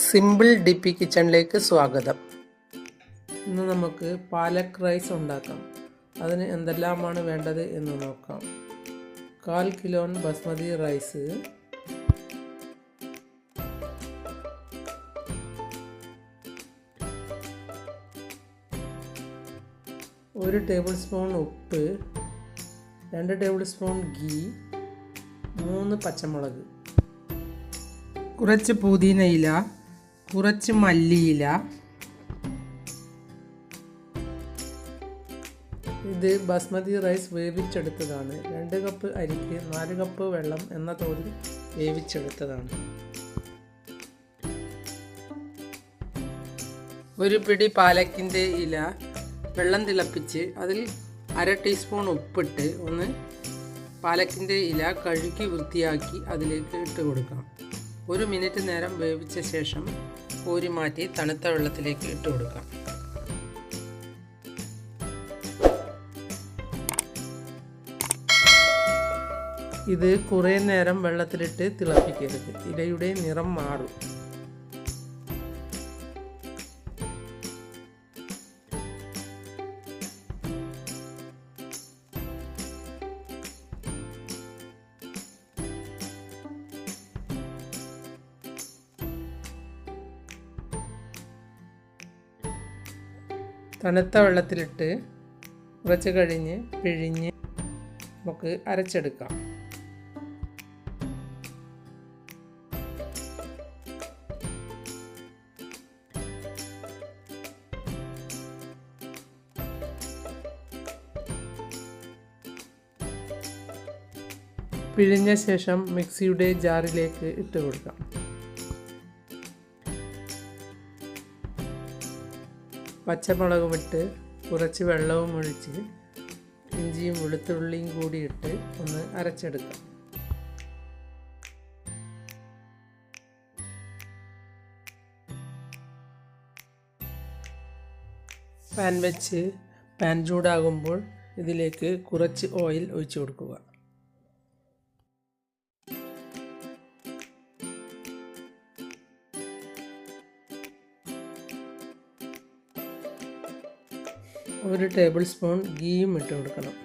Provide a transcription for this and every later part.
Simple ഡിപ്പി കിച്ചണിലേക്ക് സ്വാഗതം. ഇന്ന് നമുക്ക് പാലക് റൈസ് ഉണ്ടാക്കാം. അതിന് എന്തെല്ലാമാണ് വേണ്ടത് എന്ന് നോക്കാം. 1/4 kilo basmati rice, 1 tablespoon ഉപ്പ്, 2 ടേബിൾ സ്പൂൺ ഗീ, 3 പച്ചമുളക്, കുറച്ച് പുതിനയില, കുറച്ച് മല്ലിയില. ഇത് ബസ്മതി റൈസ് വേവിച്ചെടുത്തതാണ്. 2 കപ്പ് അരിക്ക് 4 കപ്പ് വെള്ളം എന്ന തോതിൽ വേവിച്ചെടുത്തതാണ്. ഒരു പിടി പാലക്കിൻ്റെ ഇല വെള്ളം തിളപ്പിച്ച് അതിൽ 1/2 ടീസ്പൂൺ ഉപ്പിട്ട് പാലക്കിൻ്റെ ഇല കഴുകി വൃത്തിയാക്കി അതിലേക്ക് ഇട്ട് കൊടുക്കാം. 1 മിനിറ്റ് നേരം വേവിച്ച ശേഷം കോരി മാറ്റി തണുത്ത വെള്ളത്തിലേക്ക് ഇട്ട് കൊടുക്കാം. ഇത് കുറേ നേരം വെള്ളത്തിലിട്ട് തിളപ്പിക്കരുത്. ഇലയുടെ നിറം മാറും. തണുത്ത വെള്ളത്തിലിട്ട് കുറച്ച് കഴിഞ്ഞ് പിഴിഞ്ഞ് നമുക്ക് അരച്ചെടുക്കാം. പിഴിഞ്ഞ ശേഷം മിക്സിയുടെ ജാറിലേക്ക് ഇട്ട് കൊടുക്കാം. പച്ചമുളകും ഇട്ട് കുറച്ച് വെള്ളവും ഒഴിച്ച് ഇഞ്ചിയും വെളുത്തുള്ളിയും കൂടി ഇട്ട് അരച്ചെടുക്കാം. പാൻ വെച്ച് പാൻ ചൂടാകുമ്പോൾ ഇതിലേക്ക് കുറച്ച് ഓയിൽ ഒഴിച്ചു കൊടുക്കുക. ഒരു ടേബിൾ സ്പൂൺ ഗീയും ഇട്ട് കൊടുക്കണം.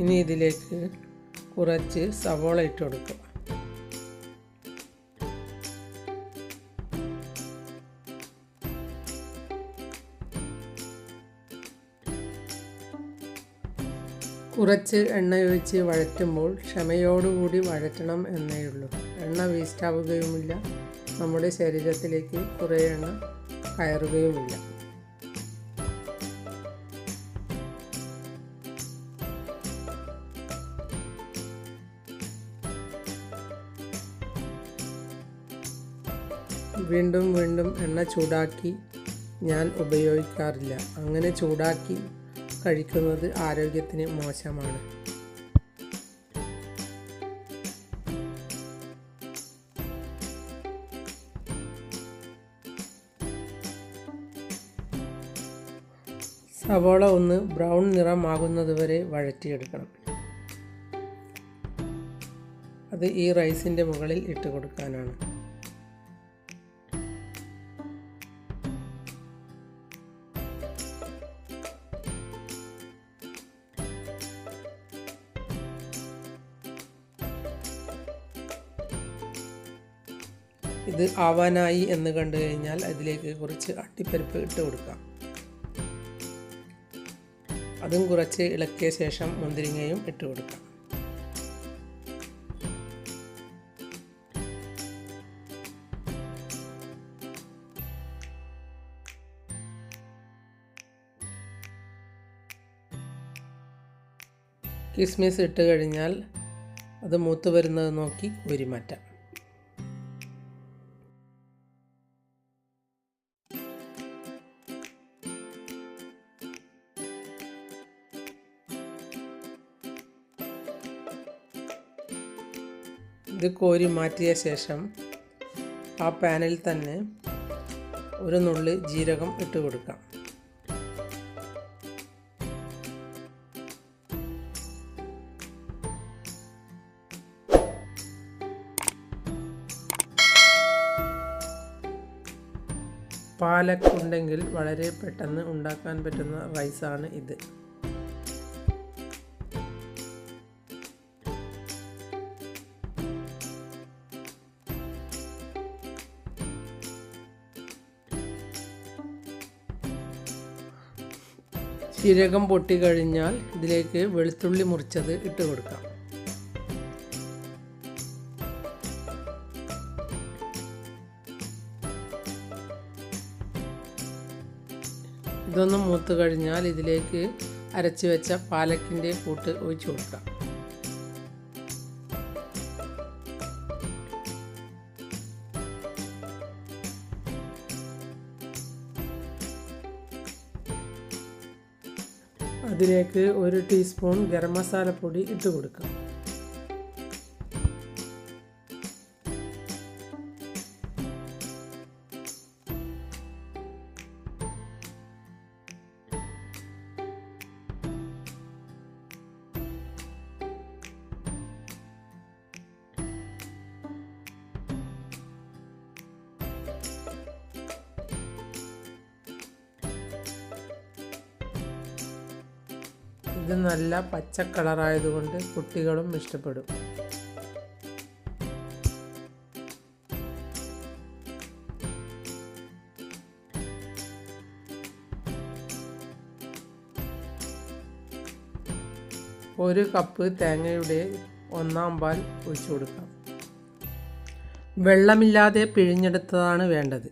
ഇനി ഇതിലേക്ക് കുറച്ച് സവോള ഇട്ട് കൊടുക്കുക. കുറച്ച് എണ്ണ ഒഴിച്ച് വഴറ്റുമ്പോൾ ക്ഷമയോടുകൂടി വഴറ്റണം എന്നേയുള്ളൂ. എണ്ണ വേസ്റ്റാവുകയുമില്ല, നമ്മുടെ ശരീരത്തിലേക്ക് കുറേ എണ്ണ കയറുകയുമില്ല. വീണ്ടും വീണ്ടും എണ്ണ ചൂടാക്കി ഞാൻ ഉപയോഗിക്കാറില്ല. അങ്ങനെ ചൂടാക്കി കഴിക്കുന്നത് ആരോഗ്യത്തിന് മോശമാണ്. സവോള ബ്രൗൺ നിറമാകുന്നതുവരെ വഴറ്റിയെടുക്കണം. അത് ഈ റൈസിൻ്റെ മുകളിൽ ഇട്ട് കൊടുക്കാനാണ്. ഇത് ആവാനായി എന്ന് കണ്ടു കഴിഞ്ഞാൽ അതിലേക്ക് കുറച്ച് അണ്ടിപ്പരിപ്പ് ഇട്ട് കൊടുക്കാം. അതും കുറച്ച് ഇളക്കിയ ശേഷം മുന്തിരിങ്ങയും ഇട്ട് കൊടുക്കാം. കിസ്മിസ് ഇട്ട് കഴിഞ്ഞാൽ അത് മൂത്ത് വരുന്നത് നോക്കി കോരി മാറ്റാം. ഇത് കോരി മാറ്റിയ ശേഷം ആ പാനിൽ തന്നെ ഒരു നുള്ളി ജീരകം ഇട്ട് കൊടുക്കാം. പാലക് ഉണ്ടെങ്കിൽ വളരെ പെട്ടെന്ന് ഉണ്ടാക്കാൻ പറ്റുന്ന റൈസാണ് ഇത്. ജീരകം പൊട്ടി കഴിഞ്ഞാൽ ഇതിലേക്ക് വെളുത്തുള്ളി മുറിച്ചത് ഇട്ട് കൊടുക്കാം. ഇതൊന്ന് മൂത്ത് കഴിഞ്ഞാൽ ഇതിലേക്ക് അരച്ച് വെച്ച പാലക്കിൻ്റെ കൂട്ട് ഒഴിച്ചു കൊടുക്കാം. അതിലേക്ക് 1 ടീസ്പൂൺ ഗരം മസാലപ്പൊടി ഇട്ട് കൊടുക്കാം. ഇത് നല്ല പച്ച കളറായതുകൊണ്ട് കുട്ടികളും ഇഷ്ടപ്പെടും. ഒരു കപ്പ് തേങ്ങയുടെ 1/4 പാൽ ഒഴിച്ചു കൊടുക്കാം. വെള്ളമില്ലാതെ പിഴിഞ്ഞെടുത്തതാണ് വേണ്ടത്.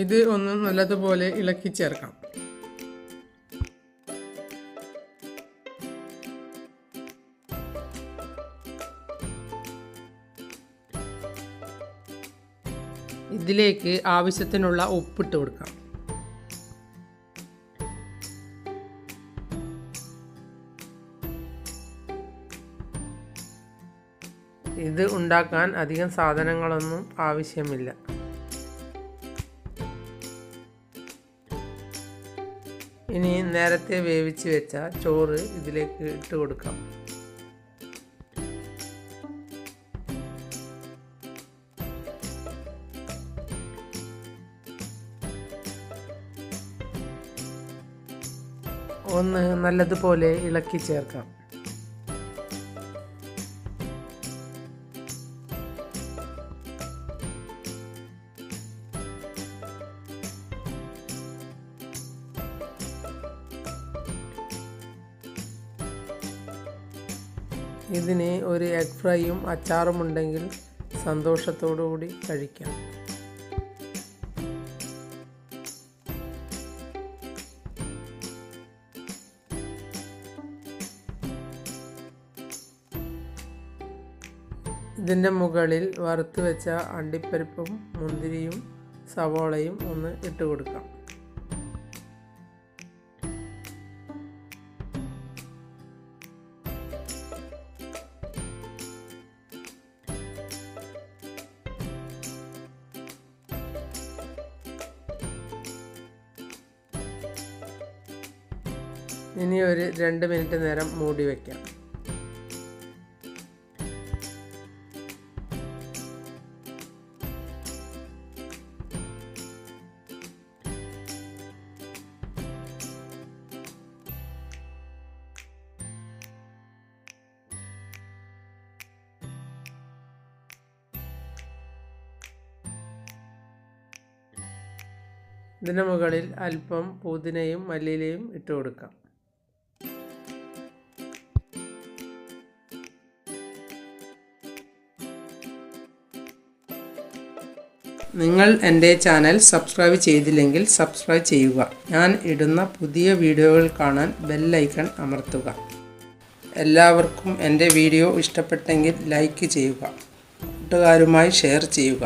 ഇത് ഒന്ന് നല്ലതുപോലെ ഇളക്കി ചേർക്കാം. ഇതിലേക്ക് ആവശ്യത്തിനുള്ള ഉപ്പിട്ട് കൊടുക്കാം. ഇത് ഉണ്ടാക്കാൻ അധികം സാധനങ്ങളൊന്നും ആവശ്യമില്ല. ഇനി നേരത്തെ വേവിച്ച് വെച്ച ചോറ് ഇതിലേക്ക് ഇട്ട് കൊടുക്കാം. ഒന്ന് നല്ലതുപോലെ ഇളക്കി ചേർക്കാം. ഇതിന് ഒരു എഗ് ഫ്രൈയും അച്ചാറും ഉണ്ടെങ്കിൽ സന്തോഷത്തോടു കൂടി കഴിക്കാം. ഇതിൻ്റെ മുകളിൽ വറുത്ത് വെച്ച അണ്ടിപ്പരിപ്പും മുന്തിരിയും സവോളയും ഒന്ന് ഇട്ട് കൊടുക്കാം. ഇനി ഒരു 2 മിനിറ്റ് നേരം മൂടി വയ്ക്കാം. ഇതിന് മുകളിൽ അല്പം പുതിനയും മല്ലിയിലയും ഇട്ട് കൊടുക്കാം. നിങ്ങൾ എൻ്റെ ചാനൽ സബ്സ്ക്രൈബ് ചെയ്തില്ലെങ്കിൽ സബ്സ്ക്രൈബ് ചെയ്യുക. ഞാൻ ഇടുന്ന പുതിയ വീഡിയോകൾ കാണാൻ ബെൽ ഐക്കൺ അമർത്തുക. എല്ലാവർക്കും എൻ്റെ വീഡിയോ ഇഷ്ടപ്പെട്ടെങ്കിൽ ലൈക്ക് ചെയ്യുക, കൂട്ടുകാരുമായി ഷെയർ ചെയ്യുക.